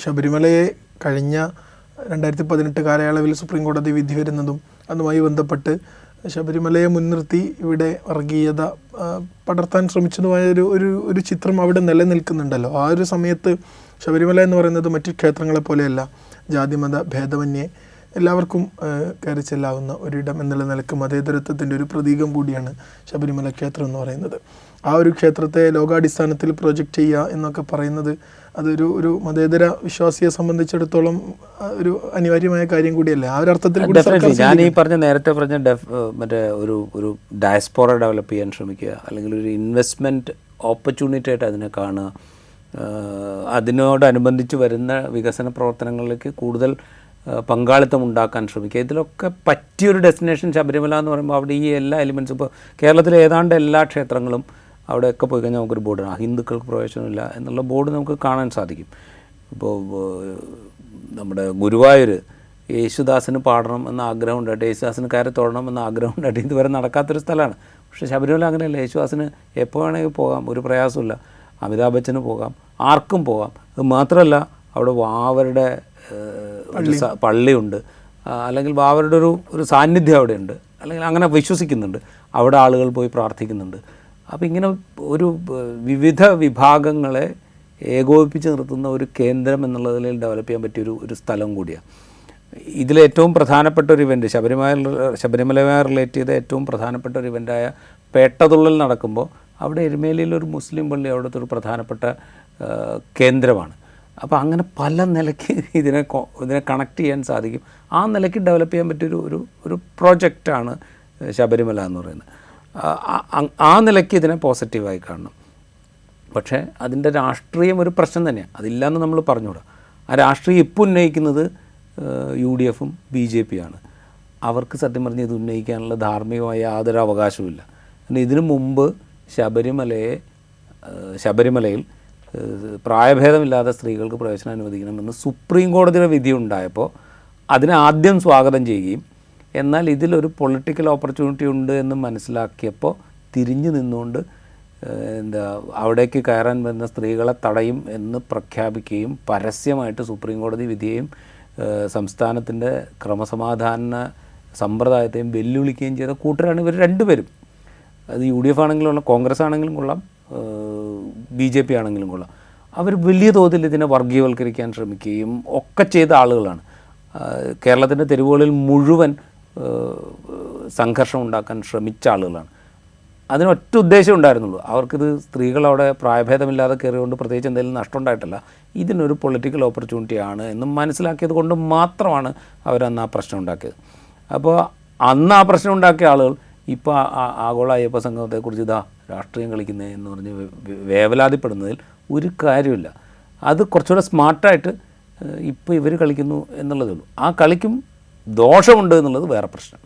ശബരിമലയെ കഴിഞ്ഞ 2018 കാലയളവിൽ സുപ്രീം കോടതി വിധി വരുന്നതും അതുമായി ബന്ധപ്പെട്ട് ശബരിമലയെ മുൻനിർത്തി ഇവിടെ വർഗീയത പടർത്താൻ ശ്രമിച്ചതുമായ ഒരു ചിത്രം അവിടെ നിലനിൽക്കുന്നുണ്ടല്ലോ. ആ ഒരു സമയത്ത് ശബരിമല എന്ന് പറയുന്നത് മറ്റു ക്ഷേത്രങ്ങളെ പോലെയല്ല, ജാതിമത ഭേദമന്യേ എല്ലാവർക്കും കയറി ചെല്ലാവുന്ന ഒരിടം എന്നുള്ള നിലക്ക് മതേതരത്വത്തിൻ്റെ ഒരു പ്രതീകം കൂടിയാണ് ശബരിമല ക്ഷേത്രം എന്ന് പറയുന്നത്. ആ ഒരു ക്ഷേത്രത്തെ ലോകാടിസ്ഥാനത്തിൽ പ്രൊജക്റ്റ് ചെയ്യുക എന്നൊക്കെ പറയുന്നത് അതൊരു മതേതര വിശ്വാസിയെ സംബന്ധിച്ചിടത്തോളം ഒരു അനിവാര്യമായ കാര്യം കൂടിയല്ലേ. ആ ഒരു അർത്ഥത്തിൽ ഞാൻ ഈ നേരത്തെ പറഞ്ഞ മറ്റേ ഒരു ഡയസ്പോറ ഡെവലപ്പ് ചെയ്യാൻ ശ്രമിക്കുക, അല്ലെങ്കിൽ ഒരു ഇൻവെസ്റ്റ്മെൻറ്റ് ഓപ്പർച്യൂണിറ്റി ആയിട്ട് അതിനെ കാണുക, അതിനോടനുബന്ധിച്ച് വരുന്ന വികസന പ്രവർത്തനങ്ങളിലേക്ക് കൂടുതൽ പങ്കാളിത്തം ഉണ്ടാക്കാൻ ശ്രമിക്കുക. ഇതിലൊക്കെ പറ്റിയൊരു ഡെസ്റ്റിനേഷൻ ശബരിമല എന്ന് പറയുമ്പോൾ അവിടെ ഈ എല്ലാ എലിമെൻറ്റ്സും, ഇപ്പോൾ കേരളത്തിലെ ഏതാണ്ട് എല്ലാ ക്ഷേത്രങ്ങളും അവിടെയൊക്കെ പോയി കഴിഞ്ഞാൽ നമുക്കൊരു ബോർഡ് ഹിന്ദുക്കൾക്ക് പ്രവേശനമില്ല എന്നുള്ള ബോർഡ് നമുക്ക് കാണാൻ സാധിക്കും. ഇപ്പോൾ നമ്മുടെ ഗുരുവായൂർ യേശുദാസിന് പാടണം എന്ന ആഗ്രഹം ഉണ്ടായിട്ട്, യേശുദാസിന് കയറി തൊഴണം എന്ന ആഗ്രഹം ഉണ്ടായിട്ട് ഇതുവരെ നടക്കാത്തൊരു സ്ഥലമാണ്. പക്ഷേ ശബരിമല അങ്ങനെയല്ല. യേശുദാസിന് എപ്പോൾ വേണമെങ്കിൽ പോകാം, ഒരു പ്രയാസമില്ല. അമിതാഭ് ബച്ചന് പോകാം, ആർക്കും പോകാം. അത് മാത്രമല്ല അവിടെ വാവരുടെ പള്ളിയുണ്ട്, അല്ലെങ്കിൽ വാവരുടെ ഒരു സാന്നിധ്യം അവിടെയുണ്ട്, അല്ലെങ്കിൽ അങ്ങനെ വിശ്വസിക്കുന്നുണ്ട്. അവിടെ ആളുകൾ പോയി പ്രാർത്ഥിക്കുന്നുണ്ട്. അപ്പോൾ ഇങ്ങനെ ഒരു വിവിധ വിഭാഗങ്ങളെ ഏകോപിപ്പിച്ച് നിർത്തുന്ന ഒരു കേന്ദ്രം എന്നുള്ളതിൽ ഡെവലപ്പ് ചെയ്യാൻ പറ്റിയൊരു സ്ഥലം കൂടിയാണ്. ഇതിലേറ്റവും പ്രധാനപ്പെട്ട ഒരു ഇവൻറ്റ് ശബരിമലയുമായി റിലേറ്റ് ചെയ്ത ഏറ്റവും പ്രധാനപ്പെട്ട ഒരു ഇവൻ്റായ പേട്ടതുള്ളൽ നടക്കുമ്പോൾ അവിടെ എരുമേലിയിലൊരു മുസ്ലിം പള്ളി അവിടുത്തെ ഒരു പ്രധാനപ്പെട്ട കേന്ദ്രമാണ്. അപ്പോൾ അങ്ങനെ പല നിലയ്ക്ക് ഇതിനെ കണക്ട് ചെയ്യാൻ സാധിക്കും. ആ നിലയ്ക്ക് ഡെവലപ്പ് ചെയ്യാൻ പറ്റിയൊരു പ്രോജക്റ്റാണ് ശബരിമല എന്ന് പറയുന്നത്. ആ നിലയ്ക്ക് ഇതിനെ പോസിറ്റീവായി കാണണം. പക്ഷേ അതിൻ്റെ രാഷ്ട്രീയം ഒരു പ്രശ്നം തന്നെയാണ്, അതില്ലാന്ന് നമ്മൾ പറഞ്ഞുകൂടാ. ആ രാഷ്ട്രീയം ഇപ്പോൾ ഉന്നയിക്കുന്നത് UDFും BJP ആണ്. അവർക്ക് സത്യം പറഞ്ഞ് ഇത് ഉന്നയിക്കാനുള്ള ധാർമ്മികമായ യാതൊരു അവകാശവുമില്ല. ഇതിനു മുമ്പ് ശബരിമലയിൽ പ്രായഭേദമില്ലാതെ സ്ത്രീകൾക്ക് പ്രവേശനം അനുവദിക്കണമെന്ന് സുപ്രീം കോടതിയുടെ വിധി ഉണ്ടായപ്പോൾ അതിനെ ആദ്യം സ്വാഗതം ചെയ്യുകയും, എന്നാൽ ഇതിലൊരു പൊളിറ്റിക്കൽ ഓപ്പർച്യൂണിറ്റി ഉണ്ട് എന്ന് മനസ്സിലാക്കിയപ്പോൾ തിരിഞ്ഞു നിന്നുകൊണ്ട് അവിടേക്ക് കയറാൻ വരുന്ന സ്ത്രീകളെ തടയും എന്ന് പ്രഖ്യാപിക്കുകയും പരസ്യമായിട്ട് സുപ്രീം കോടതി വിധിയെയും സംസ്ഥാനത്തിൻ്റെ ക്രമസമാധാന സമ്പ്രദായത്തെയും വെല്ലുവിളിക്കുകയും ചെയ്ത കൂട്ടരാണ് ഇവർ രണ്ടുപേരും. അത് UDF ആണെങ്കിലും കൊള്ളാം, കോൺഗ്രസ് ആണെങ്കിലും കൊള്ളാം, BJP ആണെങ്കിലും കൊള്ളാം. അവർ വലിയ തോതിൽ ഇതിനെ വർഗീയവൽക്കരിക്കാൻ ശ്രമിക്കുകയും ഒക്കെ ചെയ്ത ആളുകളാണ്. കേരളത്തിൻ്റെ തെരുവുകളിൽ മുഴുവൻ സംഘർഷം ഉണ്ടാക്കാൻ ശ്രമിച്ച ആളുകളാണ്. അതിനൊറ്റ ഉദ്ദേശം ഉണ്ടായിരുന്നുള്ളൂ, അവർക്കിത് സ്ത്രീകൾ അവിടെ പ്രായഭേദമില്ലാതെ കയറിയുകൊണ്ട് പ്രത്യേകിച്ച് എന്തെങ്കിലും നഷ്ടം ഉണ്ടായിട്ടില്ല, ഇതിനൊരു പൊളിറ്റിക്കൽ ഓപ്പർച്യൂണിറ്റിയാണ് എന്ന് മനസ്സിലാക്കിയത് കൊണ്ട് മാത്രമാണ് അവരന്ന് ആ പ്രശ്നം ഉണ്ടാക്കിയത്. അപ്പോൾ അന്ന് ആ പ്രശ്നം ഉണ്ടാക്കിയ ആളുകൾ ഇപ്പോൾ ആഗോള അയ്യപ്പ സംഘത്തെക്കുറിച്ച് രാഷ്ട്രീയം കളിക്കുന്നത് എന്ന് പറഞ്ഞ് വേവലാതിപ്പെടുന്നതിൽ ഒരു കാര്യമില്ല. അത് കുറച്ചുകൂടെ സ്മാർട്ടായിട്ട് ഇപ്പോൾ ഇവർ കളിക്കുന്നു എന്നുള്ളതേ ഉള്ളൂ. ആ കളിക്കും ദോഷമുണ്ട് എന്നുള്ളത് വേറെ പ്രശ്നം.